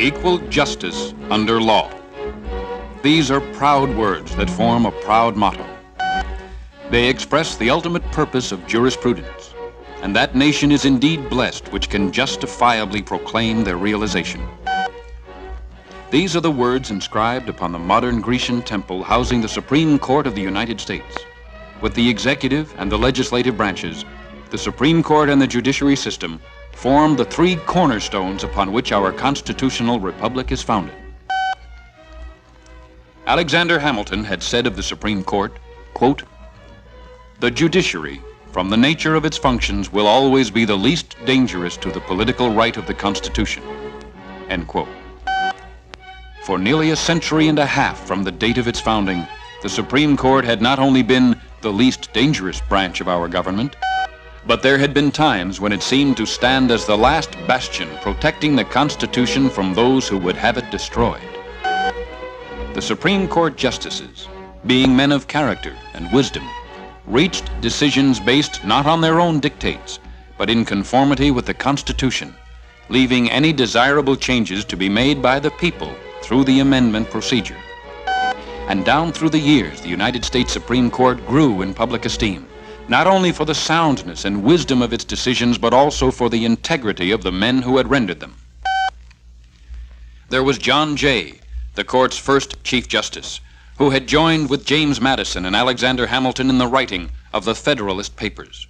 equal justice under law. These are proud words that form a proud motto. They express the ultimate purpose of jurisprudence, and that nation is indeed blessed which can justifiably proclaim their realization. These are the words inscribed upon the modern Grecian temple housing the Supreme Court of the United States. With the executive and the legislative branches, the Supreme Court and the judiciary system form the three cornerstones upon which our constitutional republic is founded. Alexander Hamilton had said of the Supreme Court, quote, "The judiciary, from the nature of its functions, will always be the least dangerous to the political right of the Constitution," end quote. For nearly a century and a half from the date of its founding, the Supreme Court had not only been the least dangerous branch of our government, but there had been times when it seemed to stand as the last bastion protecting the Constitution from those who would have it destroyed. The Supreme Court justices, being men of character and wisdom, reached decisions based not on their own dictates, but in conformity with the Constitution, leaving any desirable changes to be made by the people through the amendment procedure. And down through the years, the United States Supreme Court grew in public esteem, not only for the soundness and wisdom of its decisions, but also for the integrity of the men who had rendered them. There was John Jay, the court's first Chief Justice, who had joined with James Madison and Alexander Hamilton in the writing of the Federalist Papers.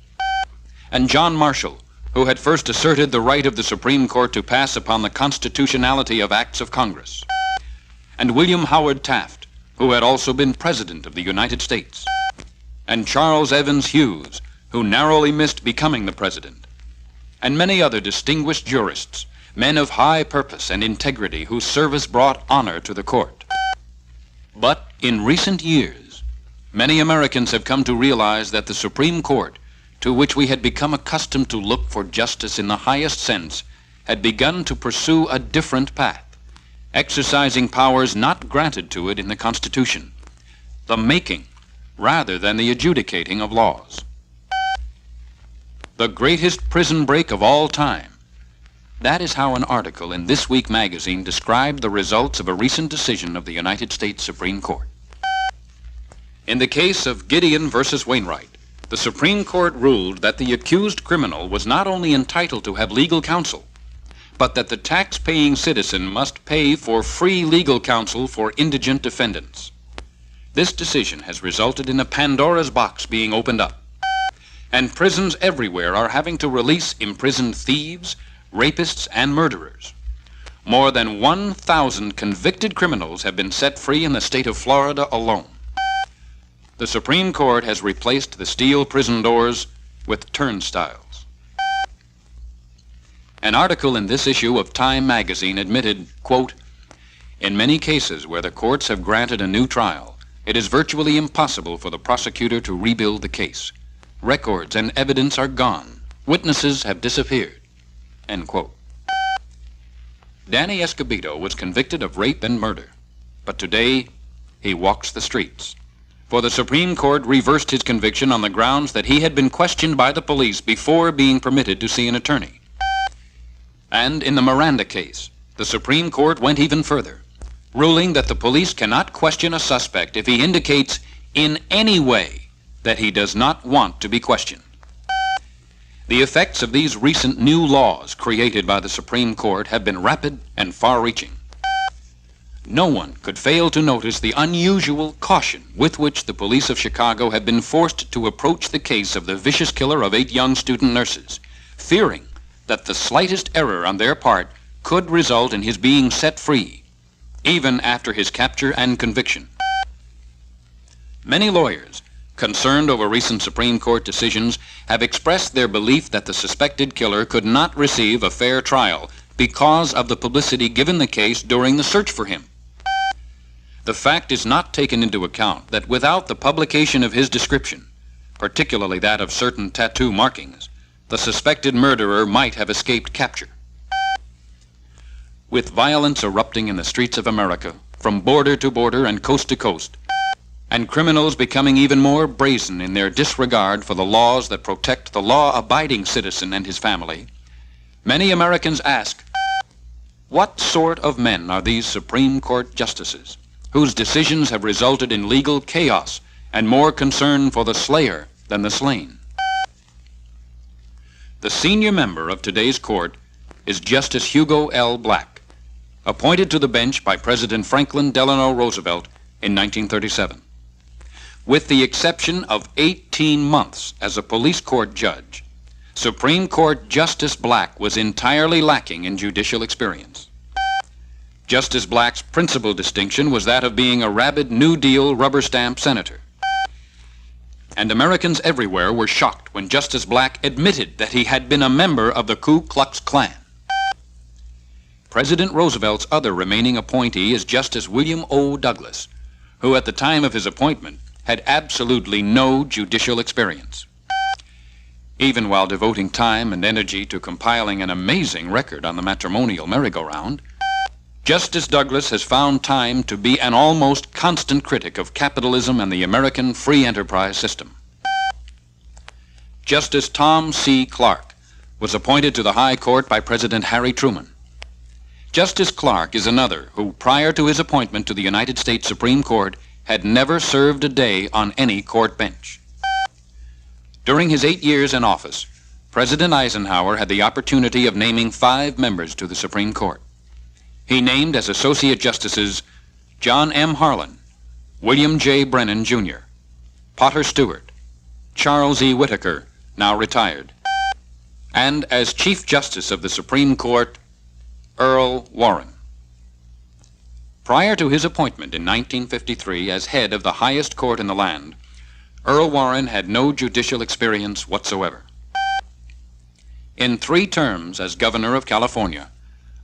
And John Marshall, who had first asserted the right of the Supreme Court to pass upon the constitutionality of acts of Congress. And William Howard Taft, who had also been President of the United States. And Charles Evans Hughes, who narrowly missed becoming the President. And many other distinguished jurists, men of high purpose and integrity whose service brought honor to the court. But in recent years, many Americans have come to realize that the Supreme Court, to which we had become accustomed to look for justice in the highest sense, had begun to pursue a different path, exercising powers not granted to it in the Constitution, the making rather than the adjudicating of laws. The greatest prison break of all time. That is how an article in This Week magazine described the results of a recent decision of the United States Supreme Court. In the case of Gideon versus Wainwright, the Supreme Court ruled that the accused criminal was not only entitled to have legal counsel, but that the tax-paying citizen must pay for free legal counsel for indigent defendants. This decision has resulted in a Pandora's box being opened up, and prisons everywhere are having to release imprisoned thieves, rapists, and murderers. More than 1,000 convicted criminals have been set free in the state of Florida alone. The Supreme Court has replaced the steel prison doors with turnstiles. An article in this issue of Time magazine admitted, quote, "In many cases where the courts have granted a new trial, it is virtually impossible for the prosecutor to rebuild the case. Records and evidence are gone. Witnesses have disappeared," end quote. Danny Escobedo was convicted of rape and murder, but today he walks the streets. For the Supreme Court reversed his conviction on the grounds that he had been questioned by the police before being permitted to see an attorney. And in the Miranda case, the Supreme Court went even further, ruling that the police cannot question a suspect if he indicates in any way that he does not want to be questioned. The effects of these recent new laws created by the Supreme Court have been rapid and far-reaching. No one could fail to notice the unusual caution with which the police of Chicago have been forced to approach the case of the vicious killer of 8 young student nurses, fearing that the slightest error on their part could result in his being set free, even after his capture and conviction. Many lawyers, concerned over recent Supreme Court decisions, have expressed their belief that the suspected killer could not receive a fair trial because of the publicity given the case during the search for him. The fact is not taken into account that without the publication of his description, particularly that of certain tattoo markings, the suspected murderer might have escaped capture. With violence erupting in the streets of America, from border to border and coast to coast, and criminals becoming even more brazen in their disregard for the laws that protect the law-abiding citizen and his family, many Americans ask, What sort of men are these Supreme Court justices, whose decisions have resulted in legal chaos and more concern for the slayer than the slain? The senior member of today's court is Justice Hugo L. Black, appointed to the bench by President Franklin Delano Roosevelt in 1937. With the exception of 18 months as a police court judge, Supreme Court Justice Black was entirely lacking in judicial experience. Justice Black's principal distinction was that of being a rabid New Deal rubber stamp senator. And Americans everywhere were shocked when Justice Black admitted that he had been a member of the Ku Klux Klan. President Roosevelt's other remaining appointee is Justice William O. Douglas, who at the time of his appointment had absolutely no judicial experience. Even while devoting time and energy to compiling an amazing record on the matrimonial merry-go-round, Justice Douglas has found time to be an almost constant critic of capitalism and the American free enterprise system. Justice Tom C. Clark was appointed to the High Court by President Harry Truman. Justice Clark is another who, prior to his appointment to the United States Supreme Court, had never served a day on any court bench. During his 8 years in office, President Eisenhower had the opportunity of naming 5 members to the Supreme Court. He named as Associate Justices John M. Harlan, William J. Brennan, Jr., Potter Stewart, Charles E. Whitaker, now retired, and as Chief Justice of the Supreme Court, Earl Warren. Prior to his appointment in 1953 as head of the highest court in the land, Earl Warren had no judicial experience whatsoever. In 3 terms as governor of California,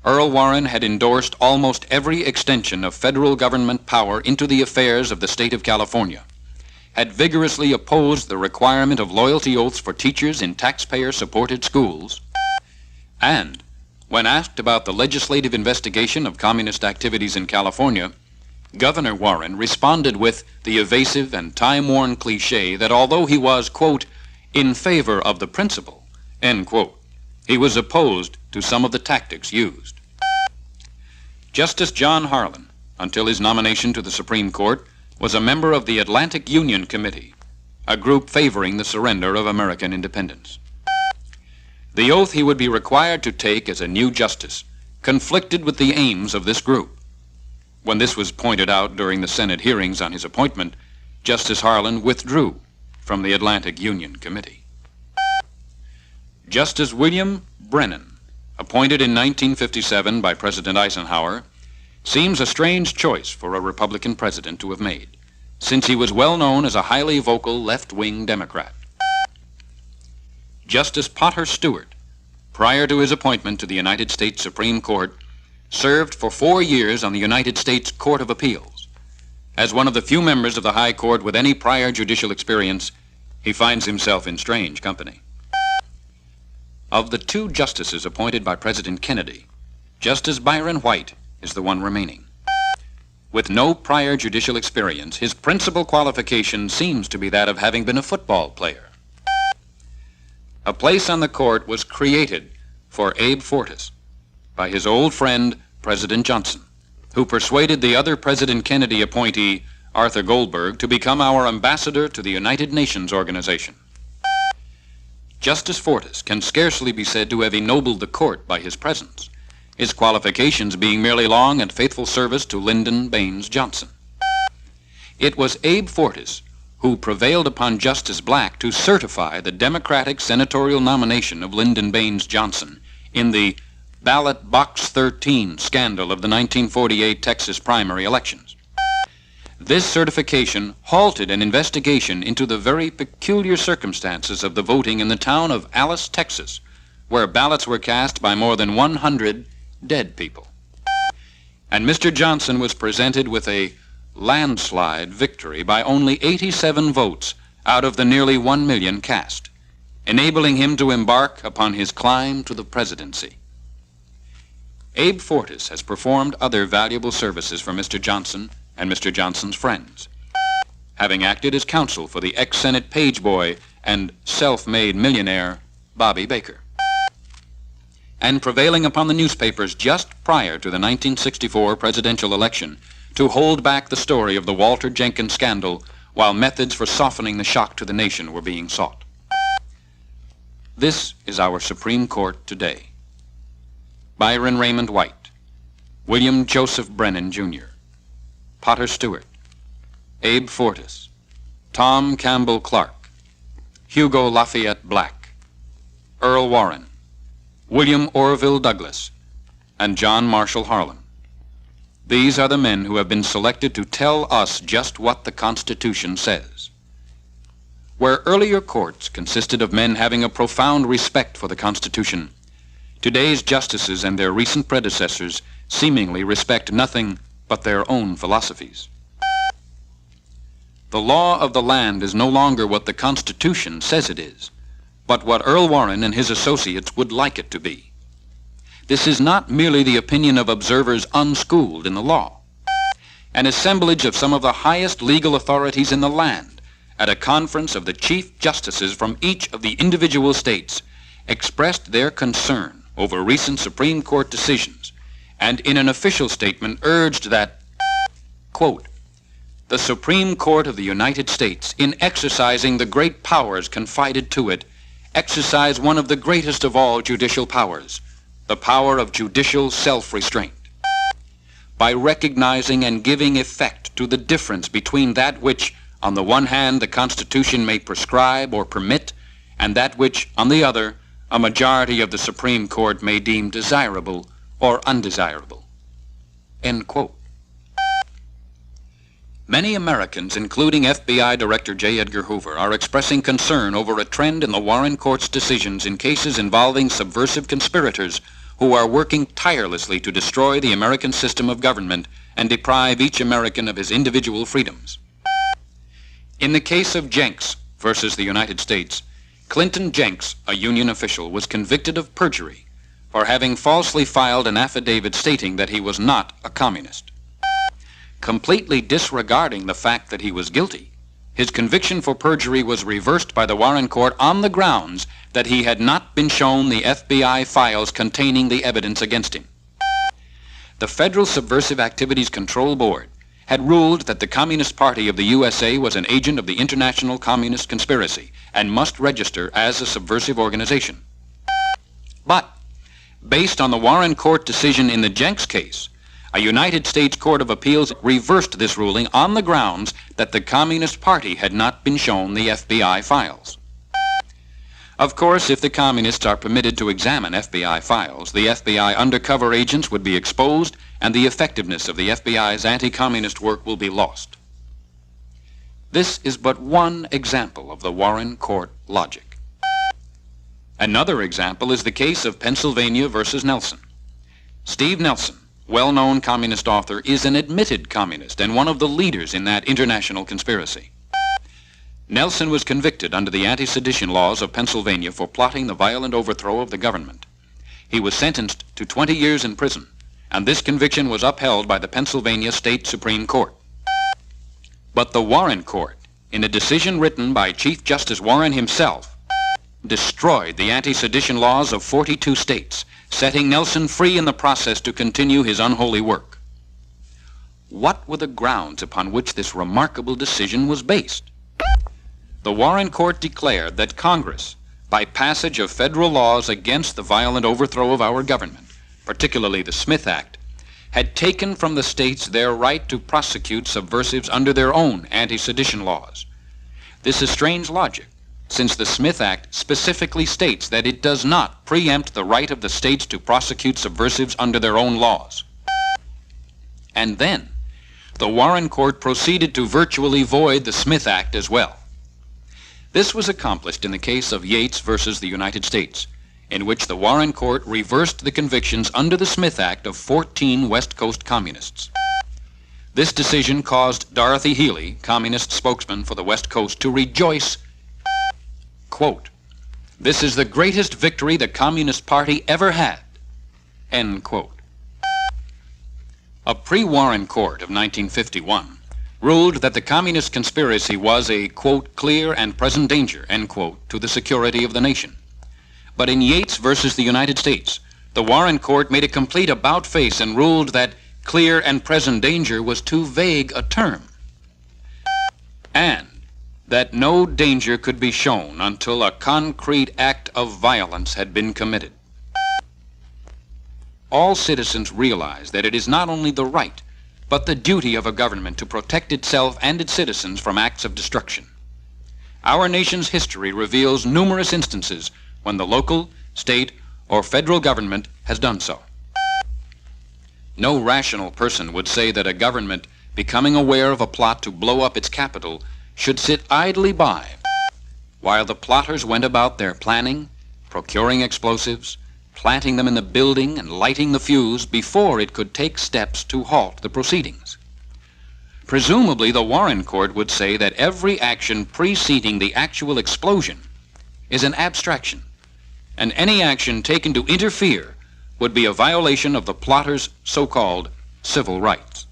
Earl Warren had endorsed almost every extension of federal government power into the affairs of the state of California, had vigorously opposed the requirement of loyalty oaths for teachers in taxpayer-supported schools, and, when asked about the legislative investigation of communist activities in California, Governor Warren responded with the evasive and time-worn cliche that although he was, quote, in favor of the principle, end quote, he was opposed to some of the tactics used. Justice John Harlan, until his nomination to the Supreme Court, was a member of the Atlantic Union Committee, a group favoring the surrender of American independence. The oath he would be required to take as a new justice conflicted with the aims of this group. When this was pointed out during the Senate hearings on his appointment, Justice Harlan withdrew from the Atlantic Union Committee. Justice William Brennan, appointed in 1957 by President Eisenhower, seems a strange choice for a Republican president to have made, since he was well known as a highly vocal left-wing Democrat. Justice Potter Stewart, prior to his appointment to the United States Supreme Court, served for 4 years on the United States Court of Appeals. As one of the few members of the High Court with any prior judicial experience, he finds himself in strange company. Of the 2 justices appointed by President Kennedy, Justice Byron White is the one remaining. With no prior judicial experience, his principal qualification seems to be that of having been a football player. A place on the court was created for Abe Fortas by his old friend, President Johnson, who persuaded the other President Kennedy appointee, Arthur Goldberg, to become our ambassador to the United Nations organization. Justice Fortas can scarcely be said to have ennobled the court by his presence, his qualifications being merely long and faithful service to Lyndon Baines Johnson. It was Abe Fortas who prevailed upon Justice Black to certify the Democratic senatorial nomination of Lyndon Baines Johnson in the Ballot Box 13 scandal of the 1948 Texas primary elections. This certification halted an investigation into the very peculiar circumstances of the voting in the town of Alice, Texas, where ballots were cast by more than 100 dead people. And Mr. Johnson was presented with a landslide victory by only 87 votes out of the nearly 1 million cast, enabling him to embark upon his climb to the presidency. Abe Fortas has performed other valuable services for Mr. Johnson and Mr. Johnson's friends, having acted as counsel for the ex-Senate page boy and self-made millionaire Bobby Baker. and prevailing upon the newspapers just prior to the 1964 presidential election to hold back the story of the Walter Jenkins scandal while methods for softening the shock to the nation were being sought. This is our Supreme Court today. Byron Raymond White, William Joseph Brennan, Jr., Potter Stewart, Abe Fortas, Tom Campbell Clark, Hugo Lafayette Black, Earl Warren, William Orville Douglas, and John Marshall Harlan. These are the men who have been selected to tell us just what the Constitution says. Where earlier courts consisted of men having a profound respect for the Constitution, today's justices and their recent predecessors seemingly respect nothing but their own philosophies. The law of the land is no longer what the Constitution says it is, but what Earl Warren and his associates would like it to be. This is not merely the opinion of observers unschooled in the law. An assemblage of some of the highest legal authorities in the land at a conference of the chief justices from each of the individual states expressed their concern over recent Supreme Court decisions and in an official statement urged that, quote, the Supreme Court of the United States, in exercising the great powers confided to it, exercise one of the greatest of all judicial powers, the power of judicial self-restraint. By recognizing and giving effect to the difference between that which, on the one hand, the Constitution may prescribe or permit, and that which, on the other, a majority of the Supreme Court may deem desirable or undesirable. End quote. Many Americans, including FBI Director J. Edgar Hoover, are expressing concern over a trend in the Warren Court's decisions in cases involving subversive conspirators who are working tirelessly to destroy the American system of government and deprive each American of his individual freedoms. In the case of Jenks versus the United States, Clinton Jenks, a Union official, was convicted of perjury for having falsely filed an affidavit stating that he was not a communist. Completely disregarding the fact that he was guilty, his conviction for perjury was reversed by the Warren Court on the grounds that he had not been shown the FBI files containing the evidence against him. The Federal Subversive Activities Control Board had ruled that the Communist Party of the USA was an agent of the international communist conspiracy and must register as a subversive organization. But, based on the Warren Court decision in the Jenks case, a United States Court of Appeals reversed this ruling on the grounds that the Communist Party had not been shown the FBI files. Of course, if the communists are permitted to examine FBI files, the FBI undercover agents would be exposed and the effectiveness of the FBI's anti-communist work will be lost. This is but one example of the Warren Court logic. Another example is the case of Pennsylvania versus Nelson. Steve Nelson, well-known communist author, is an admitted communist and one of the leaders in that international conspiracy. Nelson was convicted under the anti-sedition laws of Pennsylvania for plotting the violent overthrow of the government. He was sentenced to 20 years in prison, and this conviction was upheld by the Pennsylvania State Supreme Court. But the Warren Court, in a decision written by Chief Justice Warren himself, destroyed the anti-sedition laws of 42 states, setting Nelson free in the process to continue his unholy work. What were the grounds upon which this remarkable decision was based? The Warren Court declared that Congress, by passage of federal laws against the violent overthrow of our government, particularly the Smith Act, had taken from the states their right to prosecute subversives under their own anti-sedition laws. This is strange logic, since the Smith Act specifically states that it does not preempt the right of the states to prosecute subversives under their own laws. And then, the Warren Court proceeded to virtually void the Smith Act as well. This was accomplished in the case of Yates versus the United States, in which the Warren Court reversed the convictions under the Smith Act of 14 West Coast communists. This decision caused Dorothy Healey, communist spokesman for the West Coast, to rejoice, quote, "This is the greatest victory the Communist Party ever had," end quote. A pre-Warren Court of 1951 ruled that the communist conspiracy was a, quote, "clear and present danger," end quote, to the security of the nation. But in Yates versus the United States, The Warren Court made a complete about-face and ruled that clear and present danger was too vague a term, and that no danger could be shown until a concrete act of violence had been committed. All citizens realize that it is not only the right, but the duty of a government to protect itself and its citizens from acts of destruction. Our nation's history reveals numerous instances when the local, state, or federal government has done so. No rational person would say that a government becoming aware of a plot to blow up its capital should sit idly by while the plotters went about their planning, procuring explosives, planting them in the building, and lighting the fuse before it could take steps to halt the proceedings. Presumably, the Warren Court would say that every action preceding the actual explosion is an abstraction, and any action taken to interfere would be a violation of the plotters' so-called civil rights.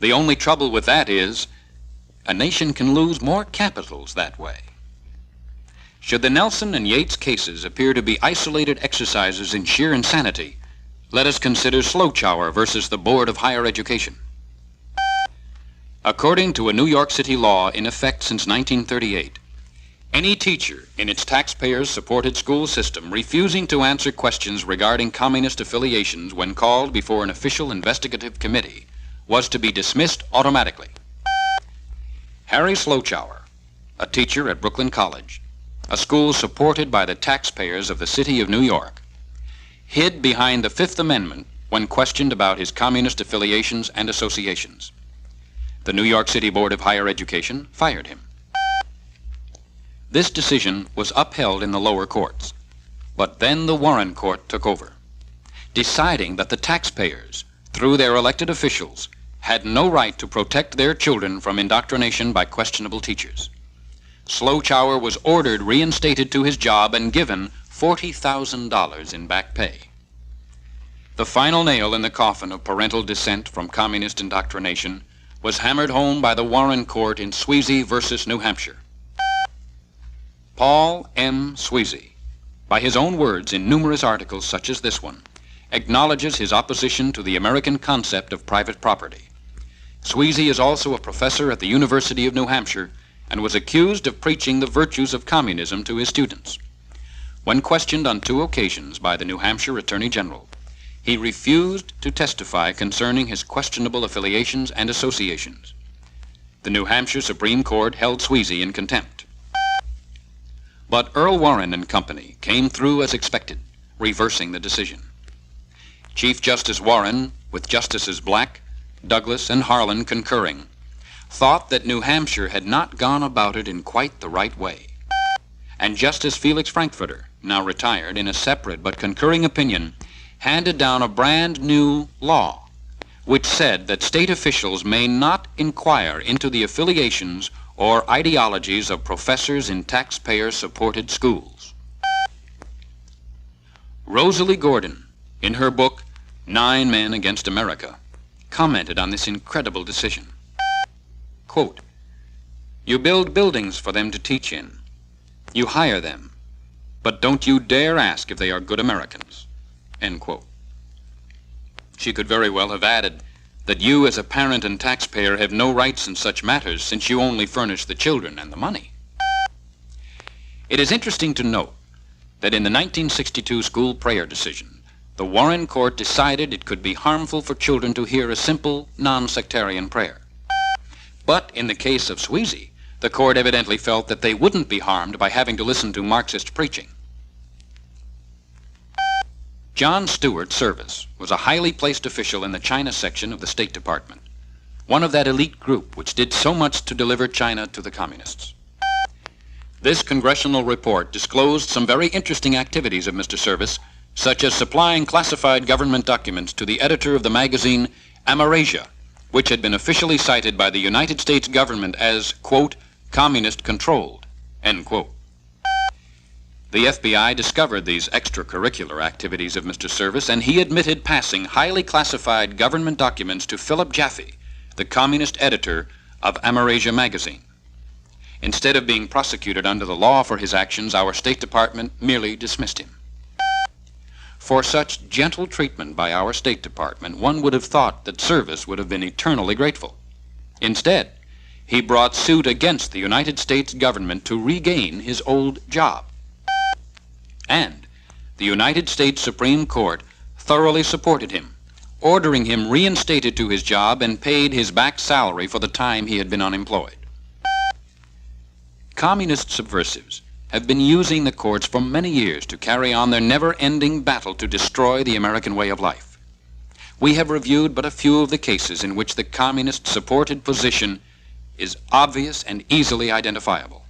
The only trouble with that is a nation can lose more capitals that way. Should the Nelson and Yates cases appear to be isolated exercises in sheer insanity, let us consider Slochower versus the Board of Higher Education. According to a New York City law in effect since 1938, any teacher in its taxpayer-supported school system refusing to answer questions regarding communist affiliations when called before an official investigative committee was to be dismissed automatically. Harry Slochower, a teacher at Brooklyn College, a school supported by the taxpayers of the city of New York, hid behind the Fifth Amendment when questioned about his communist affiliations and associations. The New York City Board of Higher Education fired him. This decision was upheld in the lower courts, but then the Warren Court took over, deciding that the taxpayers, through their elected officials, had no right to protect their children from indoctrination by questionable teachers. Slochower was ordered reinstated to his job and given $40,000 in back pay. The final nail in the coffin of parental dissent from communist indoctrination was hammered home by the Warren Court in Sweezy versus New Hampshire. Paul M. Sweezy, by his own words in numerous articles such as this one, acknowledges his opposition to the American concept of private property. Sweezy is also a professor at the University of New Hampshire and was accused of preaching the virtues of communism to his students. When questioned on 2 occasions by the New Hampshire Attorney General, he refused to testify concerning his questionable affiliations and associations. The New Hampshire Supreme Court held Sweezy in contempt. But Earl Warren and Company came through as expected, reversing the decision. Chief Justice Warren, with Justices Black, Douglas, and Harlan concurring, thought that New Hampshire had not gone about it in quite the right way. And Justice Felix Frankfurter, now retired, in a separate but concurring opinion, handed down a brand new law which said that state officials may not inquire into the affiliations or ideologies of professors in taxpayer-supported schools. Rosalie Gordon, in her book 9 Men Against America, commented on this incredible decision. Quote, "You build buildings for them to teach in. You hire them, but don't you dare ask if they are good Americans." End quote. She could very well have added that you as a parent and taxpayer have no rights in such matters since you only furnish the children and the money. It is interesting to note that in the 1962 school prayer decision, the Warren Court decided it could be harmful for children to hear a simple, non-sectarian prayer. But in the case of Sweezy, the court evidently felt that they wouldn't be harmed by having to listen to Marxist preaching. John Stuart Service was a highly placed official in the China section of the State Department, one of that elite group which did so much to deliver China to the communists. This congressional report disclosed some very interesting activities of Mr. Service, such as supplying classified government documents to the editor of the magazine Amerasia, which had been officially cited by the United States government as, quote, communist-controlled, end quote. The FBI discovered these extracurricular activities of Mr. Service, and he admitted passing highly classified government documents to Philip Jaffe, the communist editor of Amerasia magazine. Instead of being prosecuted under the law for his actions, our State Department merely dismissed him. For such gentle treatment by our State Department, one would have thought that service would have been eternally grateful. Instead, he brought suit against the United States government to regain his old job. And the United States Supreme Court thoroughly supported him, ordering him reinstated to his job and paid his back salary for the time he had been unemployed. Communist subversives have been using the courts for many years to carry on their never-ending battle to destroy the American way of life. We have reviewed but a few of the cases in which the communist-supported position is obvious and easily identifiable.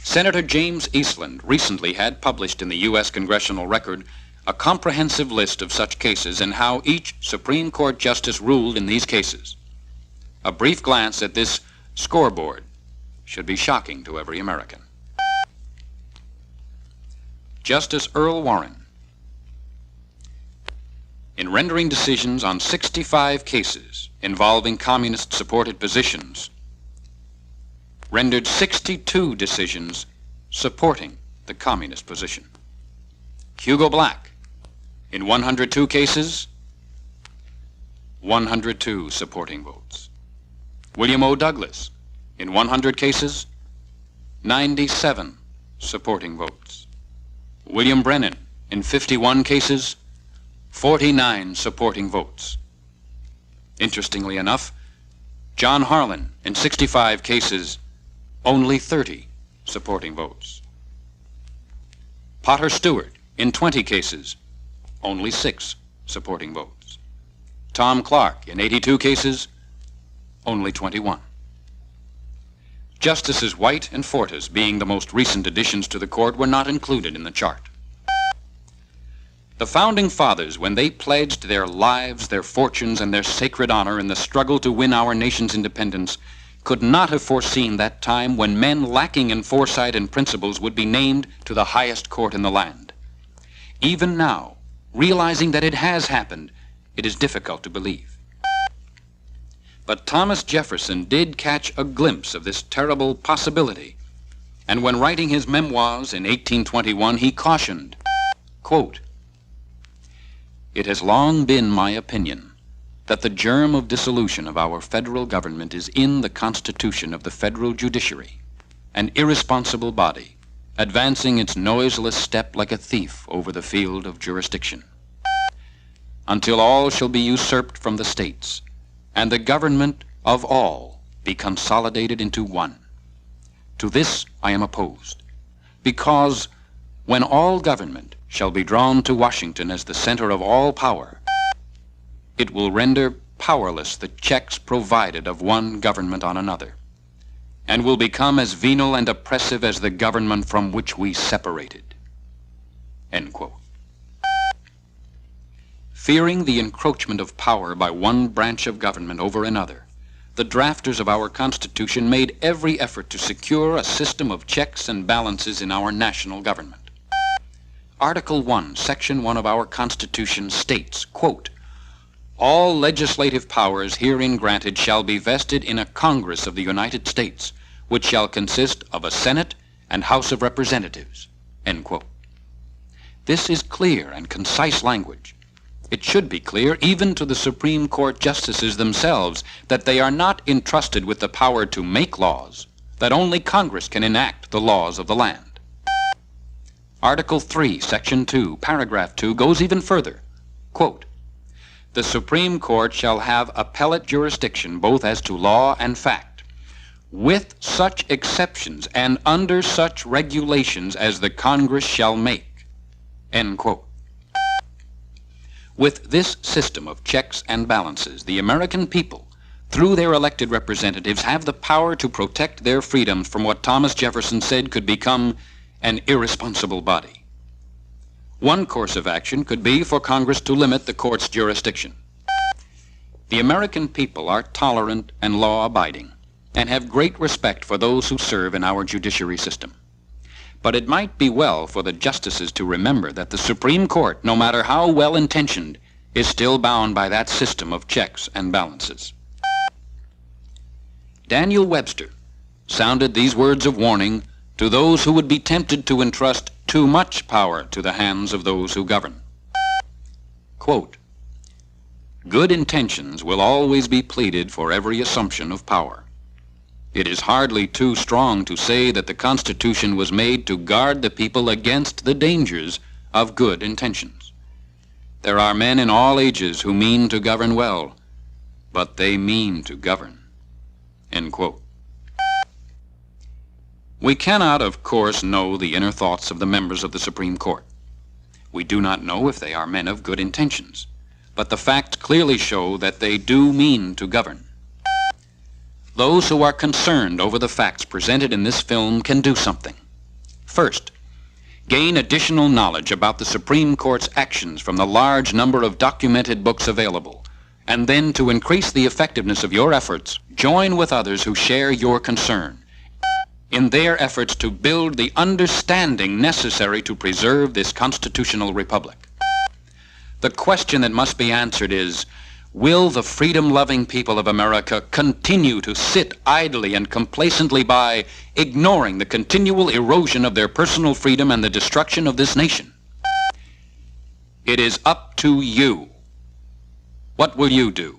Senator James Eastland recently had published in the U.S. Congressional Record a comprehensive list of such cases and how each Supreme Court justice ruled in these cases. A brief glance at this scoreboard should be shocking to every American. Justice Earl Warren, in rendering decisions on 65 cases involving communist-supported positions, rendered 62 decisions supporting the communist position. Hugo Black, in 102 cases, 102 supporting votes. William O. Douglas, in 100 cases, 97 supporting votes. William Brennan, in 51 cases, 49 supporting votes. Interestingly enough, John Harlan, in 65 cases, only 30 supporting votes. Potter Stewart, in 20 cases, only 6 supporting votes. Tom Clark, in 82 cases, only 21. Justices White and Fortas, being the most recent additions to the court, were not included in the chart. The Founding Fathers, when they pledged their lives, their fortunes, and their sacred honor in the struggle to win our nation's independence, could not have foreseen that time when men lacking in foresight and principles would be named to the highest court in the land. Even now, realizing that it has happened, it is difficult to believe. But Thomas Jefferson did catch a glimpse of this terrible possibility, and when writing his memoirs in 1821, he cautioned, quote, "It has long been my opinion that the germ of dissolution of our federal government is in the constitution of the federal judiciary, an irresponsible body, advancing its noiseless step like a thief over the field of jurisdiction, until all shall be usurped from the states, and the government of all be consolidated into one. To this I am opposed, because when all government shall be drawn to Washington as the center of all power, it will render powerless the checks provided of one government on another, and will become as venal and oppressive as the government from which we separated." End quote. Fearing the encroachment of power by one branch of government over another, the drafters of our Constitution made every effort to secure a system of checks and balances in our national government. Article 1, Section 1 of our Constitution states, quote, "All legislative powers herein granted shall be vested in a Congress of the United States, which shall consist of a Senate and House of Representatives." End quote. This is clear and concise language. It should be clear even to the Supreme Court justices themselves that they are not entrusted with the power to make laws, that only Congress can enact the laws of the land. Article 3, Section 2, Paragraph 2 goes even further. Quote, "The Supreme Court shall have appellate jurisdiction both as to law and fact, with such exceptions and under such regulations as the Congress shall make." End quote. With this system of checks and balances, the American people, through their elected representatives, have the power to protect their freedoms from what Thomas Jefferson said could become an irresponsible body. One course of action could be for Congress to limit the court's jurisdiction. The American people are tolerant and law-abiding and have great respect for those who serve in our judiciary system. But it might be well for the justices to remember that the Supreme Court, no matter how well-intentioned, is still bound by that system of checks and balances. Daniel Webster sounded these words of warning to those who would be tempted to entrust too much power to the hands of those who govern. Quote, "Good intentions will always be pleaded for every assumption of power. It is hardly too strong to say that the Constitution was made to guard the people against the dangers of good intentions. There are men in all ages who mean to govern well, but they mean to govern." End quote. We cannot, of course, know the inner thoughts of the members of the Supreme Court. We do not know if they are men of good intentions, but the facts clearly show that they do mean to govern. Those who are concerned over the facts presented in this film can do something. First, gain additional knowledge about the Supreme Court's actions from the large number of documented books available, and then, to increase the effectiveness of your efforts, join with others who share your concern in their efforts to build the understanding necessary to preserve this constitutional republic. The question that must be answered is, will the freedom-loving people of America continue to sit idly and complacently by, ignoring the continual erosion of their personal freedom and the destruction of this nation? It is up to you. What will you do?